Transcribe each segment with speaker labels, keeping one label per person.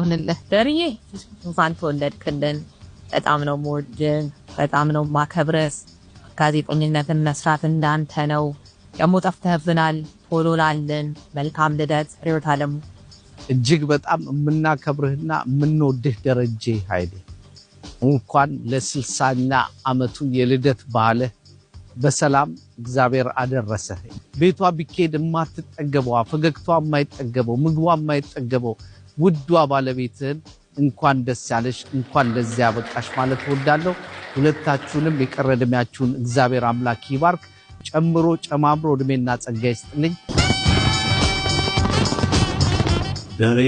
Speaker 1: ሆነልህ ደርዬ እንኳን ተወለድክልን። በጣም ነው የምወድህ፣ በጣም ነው የማከብርህ። ጋዜጠኝነትን መስራት እንዳንተ ነው። ደግሞ ጠፍተህብናል። ቶሎ ላልን መልካም ልደት ሪዮት አለሙ።
Speaker 2: እጅግ በጣም የምናከብርህና የምንወድህ ደረጀ ኃይሌ እንኳን ለ60ኛ ዓመቱ የልደት በዓል በሰላም እግዚአብሔር አደረሰህ። ቤቷ ቢኬድ የማትጠገበው ፈገግቷ የማይጠገበው ምግቧ የማይጠገበው ውዷ ባለቤትህን እንኳን ደስ ያለሽ፣ እንኳን ለዚያ ያበቃሽ ማለት እወዳለሁ። ሁለታችሁንም የቀረ ዕድሜያችሁን እግዚአብሔር አምላክ ይባርክ፣ ጨምሮ ጨማምሮ ዕድሜና ጸጋ ይስጥልኝ።
Speaker 3: ደሬ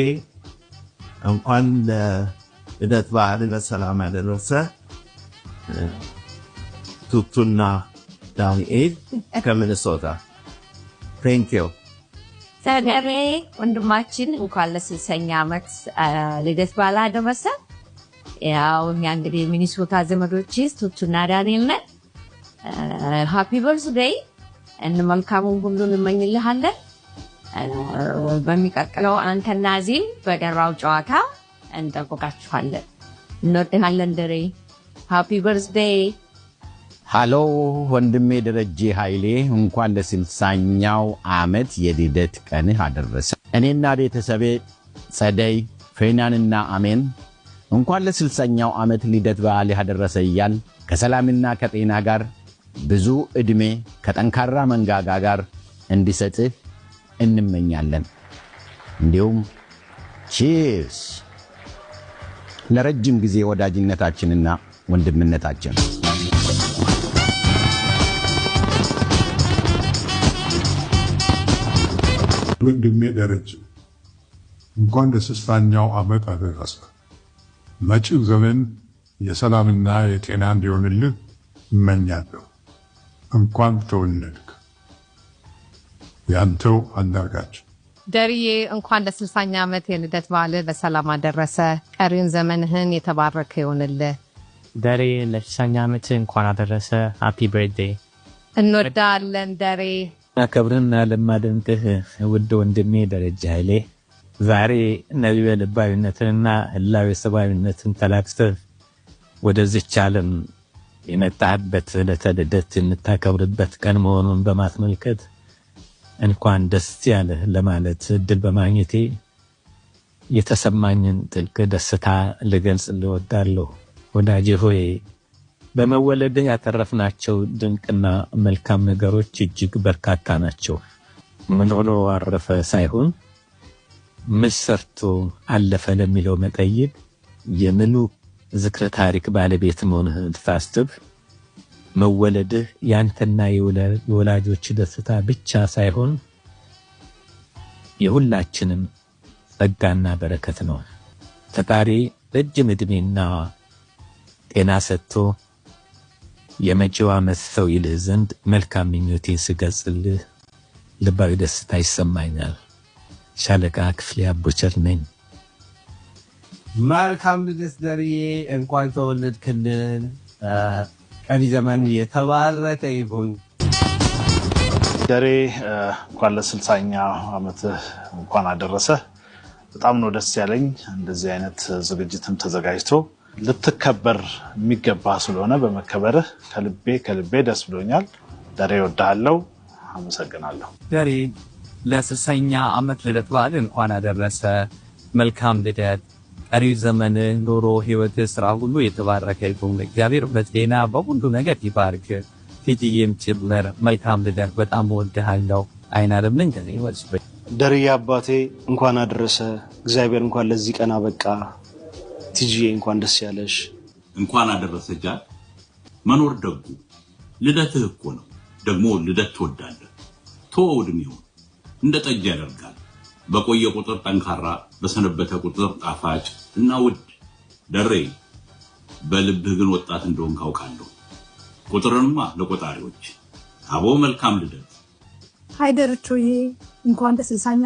Speaker 3: እንኳን ለልደት በዓል በሰላም ያደረሰ። ቱቱና ዳንኤል ከሚኒሶታ ቴንኪው።
Speaker 1: ሰገሬ ወንድማችን እንኳን ለ60ኛ ዓመት ልደት በዓል አደረሰ። ያው እኛ እንግዲህ ሚኒሶታ ዘመዶች ቱቱና ዳንኤል ነን። ሃፒ በርዝዴይ እና መልካሙን ሁሉ እንመኝልሃለን። በሚቀጥለው አንተና ዚም በደራው ጨዋታ እንጠብቃችኋለን። እንወድሃለን ደሬ። ሃፒ በርዝዴይ።
Speaker 4: ሃሎ ወንድሜ ደረጀ ኃይሌ እንኳን ለ60ኛው ዓመት የልደት ቀንህ አደረሰ። እኔና ቤተሰቤ ጸደይ፣ ፌናንና አሜን እንኳን ለ60ኛው ዓመት ልደት በዓል ያደረሰ እያል ከሰላምና ከጤና ጋር ብዙ ዕድሜ ከጠንካራ መንጋጋ ጋር እንዲሰጥህ እንመኛለን። እንዲሁም ቺርስ ለረጅም ጊዜ ወዳጅነታችንና ወንድምነታችን።
Speaker 5: ወንድሜ ደረጀ እንኳን ለ60ኛው ዓመት አደረሰ። መጪው ዘመን የሰላምና የጤና እንዲሆንልህ እመኛለሁ። እንኳን ተወለድክ። ያንተው አንዳርጋቸው።
Speaker 1: ደርዬ እንኳን ለ60ኛ ዓመት የልደት በዓል በሰላም አደረሰ። ቀሪውን ዘመንህን የተባረከ ይሆንልህ።
Speaker 6: ደሬ ለ60ኛ ዓመት እንኳን አደረሰ። ሃፒ በርዝዴይ።
Speaker 1: እንወዳለን ደሬ።
Speaker 6: አከብርና ለማደንቅህ ውድ ወንድሜ ደረጀ ኃይሌ ዛሬ ነቢበ ልባዊነትንና ህላዊ ሰብአዊነትን ተላብሰህ ወደዚች ዓለም የመጣህበት ዕለተ ልደት የምታከብርበት ቀን መሆኑን በማስመልከት እንኳን ደስ ያለህ ለማለት እድል በማግኘቴ የተሰማኝን ጥልቅ ደስታ ልገልጽ እወዳለሁ። ወዳጄ ሆይ በመወለድህ ያተረፍናቸው ድንቅና መልካም ነገሮች እጅግ በርካታ ናቸው። ምን ሆኖ አረፈ ሳይሆን ምን ሰርቶ አለፈ ለሚለው መጠይቅ የምሉ ዝክረ ታሪክ ባለቤት መሆንህን ታስብ። መወለድህ ያንተና የወላጆች ደስታ ብቻ ሳይሆን የሁላችንም ጸጋና በረከት ነው። ፈጣሪ ረጅም ዕድሜና ጤና ሰጥቶ የመጪው ዓመት ሰው ይልህ ዘንድ መልካም ምኞቴን ስገልጽልህ ልባዊ ደስታ ይሰማኛል። ሻለቃ ክፍሌ አቦቸር ነኝ።
Speaker 2: መልካም ልደት ደርዬ፣ እንኳን ተወለድክልን። ቀሪ ዘመን የተባረከ ይሁን።
Speaker 7: ደሬ እንኳን ለ60ኛ ዓመት እንኳን አደረሰ። በጣም ነው ደስ ያለኝ። እንደዚህ አይነት ዝግጅትም ተዘጋጅቶ ልትከበር የሚገባ ስለሆነ በመከበርህ ከልቤ ደስ ብሎኛል። ደሬ እወድሃለሁ። አመሰግናለሁ።
Speaker 8: ደሬ ለ60ኛ ዓመት ልደት በዓል እንኳን አደረሰ። መልካም ልደት። ቀሪ ዘመን ኑሮ፣ ህይወት፣ ስራ ሁሉ የተባረከ ይሁን። እግዚአብሔር በጤና በሁሉ ነገር ይባርክ። ፊትዬም ጭምር መልካም ልደት። በጣም እወድሃለሁ። አይናለም ነኝ ከዚህ ወስበ
Speaker 9: ደርዬ አባቴ እንኳን አደረሰ። እግዚአብሔር እንኳን ለዚህ ቀን አበቃ። ቲጂዬ እንኳን ደስ ያለሽ።
Speaker 10: እንኳን አደረሰጃ። መኖር ደጉ ልደትህ እኮ ነው። ደግሞ ልደት ትወዳለህ። ተወው ዕድሜውን እንደ ጠጅ ያደርጋል። በቆየ ቁጥር ጠንካራ፣ በሰነበተ ቁጥር ጣፋጭ እና ውድ። ደሬ በልብህ ግን ወጣት እንደሆንክ አውቃለሁ። ቁጥርንማ ለቆጣሪዎች። አቦ መልካም ልደት።
Speaker 11: ሃይደርቾዬ እንኳን ለ60ኛ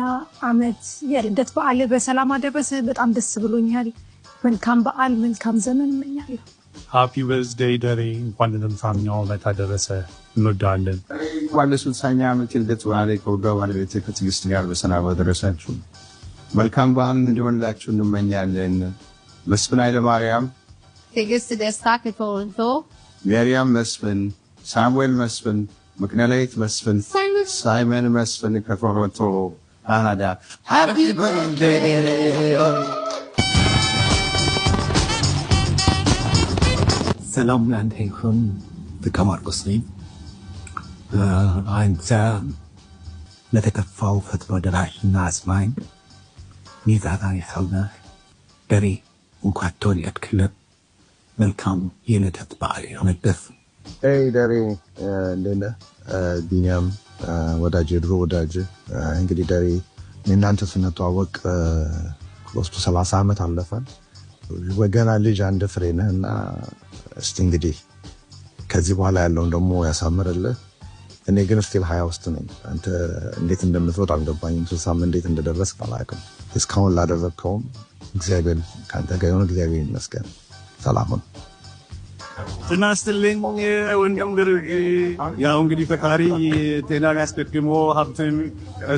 Speaker 11: ዓመት የልደት በዓል በሰላም አደረሰ። በጣም ደስ ብሎኛል። መልካም በዓል፣ መልካም ዘመን እመኛለሁ።
Speaker 5: ሃፒ በርዝዴይ ደሬ፣ እንኳን ለ60ኛው ዓመት አደረሰ። እንወዳለን።
Speaker 12: እንኳን ለ60ኛ ዓመት የልደት በዓል ከውዷ ባለቤትህ ከትዕግስት ጋር በሰላም አደረሳችሁ።
Speaker 3: መልካም በዓል እንዲሆንላችሁ እንመኛለን። መስፍን ኃይለማርያም፣
Speaker 1: ትዕግስት ደስታ ከቶሮንቶ፣
Speaker 3: ሚሪያም መስፍን፣ ሳሙኤል መስፍን፣ መቅደላዊት መስፍን፣ ሳይመን መስፍን ከቶሮንቶ ካናዳ። ሃፒ በርዝዴይ።
Speaker 12: ሰላም ላንተ ይሁን። ፍቅረ ማርቆስ ነኝ። አንተ ለተከፋው ፈጥኖ ደራሽና አጽናኝ ሚዛናዊ ሰው ነህ። ደሬ እንኳን ተወለድክልን። መልካም የልደት በዓል ይሁንልህ።
Speaker 13: ደሬ እንዴት ነህ? ቢኒያም ወዳጅ፣ የድሮ ወዳጅ። እንግዲህ ደሬ እናንተ ስንተዋወቅ ክሎስ ቱ 30 ዓመት አለፈን። ወገና ልጅ አንድ ፍሬ ነህ እና እስቲ እንግዲህ ከዚህ በኋላ ያለውን ደግሞ ያሳምርልህ። እኔ ግን ስቲል 20 ውስጥ ነኝ። አንተ እንዴት እንደምትወጣ አልገባኝም። 60 እንዴት እንደደረስክ አላውቅም። እስካሁን ላደረግከውም እግዚአብሔር ካንተ ጋር ይሁን። እግዚአብሔር ይመስገን። ሰላም ሁን።
Speaker 5: ጤና ይስጥልኝ ወንድም ግርጌ። ያው እንግዲህ ፈጣሪ ጤናን ያስደግሞ ሀብትን፣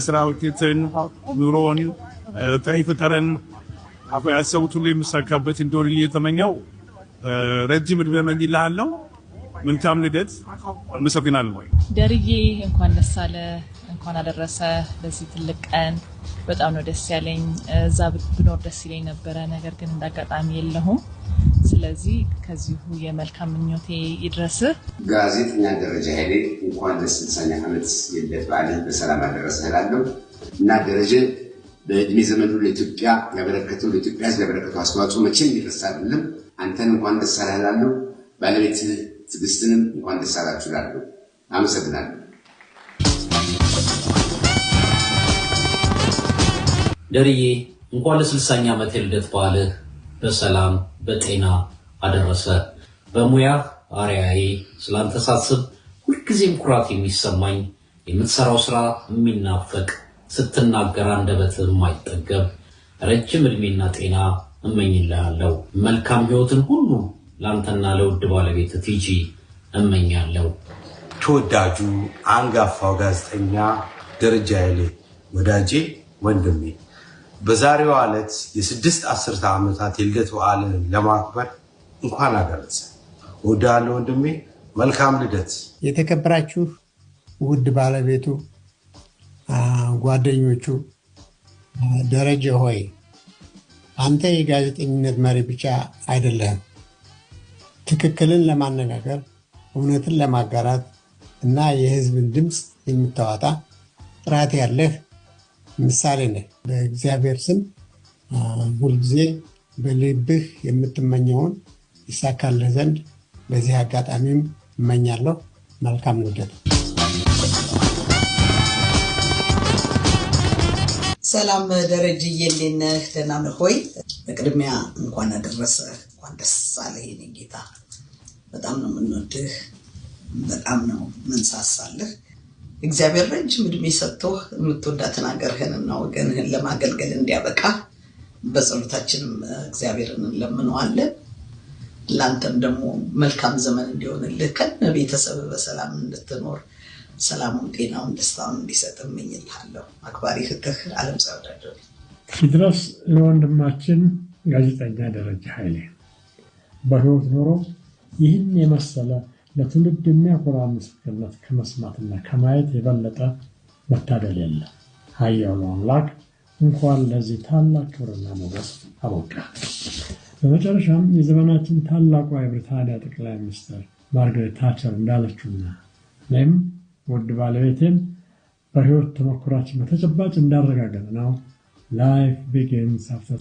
Speaker 5: ስራ ውጤትን፣ ኑሮን ጤና ይፍጠረን። ያሰቡት ሁሉ የሚሳካበት እንደሆነ እየተመኘው ረጅም ዕድሜ እመኝልሃለሁ። መልካም ልደት። አመሰግናለሁ።
Speaker 14: ደርዬ እንኳን ደስ አለ፣ እንኳን አደረሰ ለዚህ ትልቅ ቀን። በጣም ነው ደስ ያለኝ። እዛ ብኖር ደስ ይለኝ ነበረ፣ ነገር ግን እንዳጋጣሚ የለሁም። ስለዚህ ከዚሁ የመልካም ምኞቴ ይድረስህ።
Speaker 15: ጋዜጠኛ ደረጀ ኃይሌ እንኳን ለ60ኛ ዓመት የልደት በዓልህ በሰላም አደረሰህ እላለሁ እና ደረጀ በእድሜ ዘመኑ ለኢትዮጵያ ያበረከተው ለኢትዮጵያ ሕዝብ ያበረከተው አስተዋጽኦ መቼም የሚረሳ አይደለም። አንተን እንኳን ደስ አለህ እላለሁ። ባለቤትህ ትዕግስትንም እንኳን ደስ አላችሁ እላለሁ። አመሰግናለሁ።
Speaker 16: ደርዬ እንኳን ለ60ኛ ዓመት የልደት በዓልህ በሰላም በጤና አደረሰ። በሙያ አርያዬ ስላንተ ሳስብ ሁልጊዜም ኩራት የሚሰማኝ፣ የምትሰራው ስራ የሚናፈቅ፣ ስትናገር አንደበትህ የማይጠገብ ረጅም ዕድሜና ጤና እመኝልሃለሁ። መልካም ህይወትን ሁሉ ላንተና ለውድ ባለቤት ቲጂ እመኛለሁ።
Speaker 17: ተወዳጁ አንጋፋው ጋዜጠኛ ደረጀ ኃይሌ ወዳጄ፣ ወንድሜ በዛሬው ዕለት የ6 10 ዓመታት የልደት በዓልን ለማክበር እንኳን አደረሰ። ወዳለው ወንድሜ መልካም ልደት።
Speaker 18: የተከበራችሁ ውድ ባለቤቱ፣ ጓደኞቹ፣ ደረጀ ሆይ አንተ የጋዜጠኝነት መሪ ብቻ አይደለህም። ትክክልን ለማነጋገር፣ እውነትን ለማጋራት እና የህዝብን ድምፅ የምታወጣ ጥራት ያለህ ምሳሌ ነህ። በእግዚአብሔር ስም ሁልጊዜ በልብህ የምትመኘውን ይሳካልህ ዘንድ በዚህ አጋጣሚም እመኛለሁ። መልካም ልደት።
Speaker 19: ሰላም ደረጀዬ፣ እንዴት ነህ? ደህና ነህ ሆይ? በቅድሚያ እንኳን አደረሰህ፣ እንኳን ደስ አለህ የኔ ጌታ። በጣም ነው የምንወድህ፣ በጣም ነው ምንሳሳልህ። እግዚአብሔር ረጅም ዕድሜ ሰጥቶህ የምትወዳትን ሀገርህንና ወገንህን ለማገልገል እንዲያበቃ በጸሎታችንም እግዚአብሔርን እንለምነዋለን። ለአንተም ደግሞ መልካም ዘመን እንዲሆንልህ ከነ ቤተሰብ በሰላም እንድትኖር ሰላሙን፣ ጤናውን፣ ደስታውን እንዲሰጥ እመኝልሃለሁ። አክባሪ እህትህ ዓለምፀሐይ ወዳጆ።
Speaker 20: ይድረስ ለወንድማችን ጋዜጠኛ ደረጀ ኃይሌ። በህይወት ኖሮ ይህን የመሰለ ለትውልድ የሚያኮራ ምስክርነት ከመስማትና ከማየት የበለጠ መታደል የለም። ኃያሉ አምላክ እንኳን ለዚህ ታላቅ ክብርና ሞገስ አበቃ። በመጨረሻም የዘመናችን ታላቋ የብሪታንያ ጠቅላይ ሚኒስትር ማርጋሬት ታቸር እንዳለችውና እኔም ውድ ባለቤቴም በህይወት ተሞክሯችን በተጨባጭ እንዳረጋገጥ ነው ላይፍ ቢጊንስ አፍተር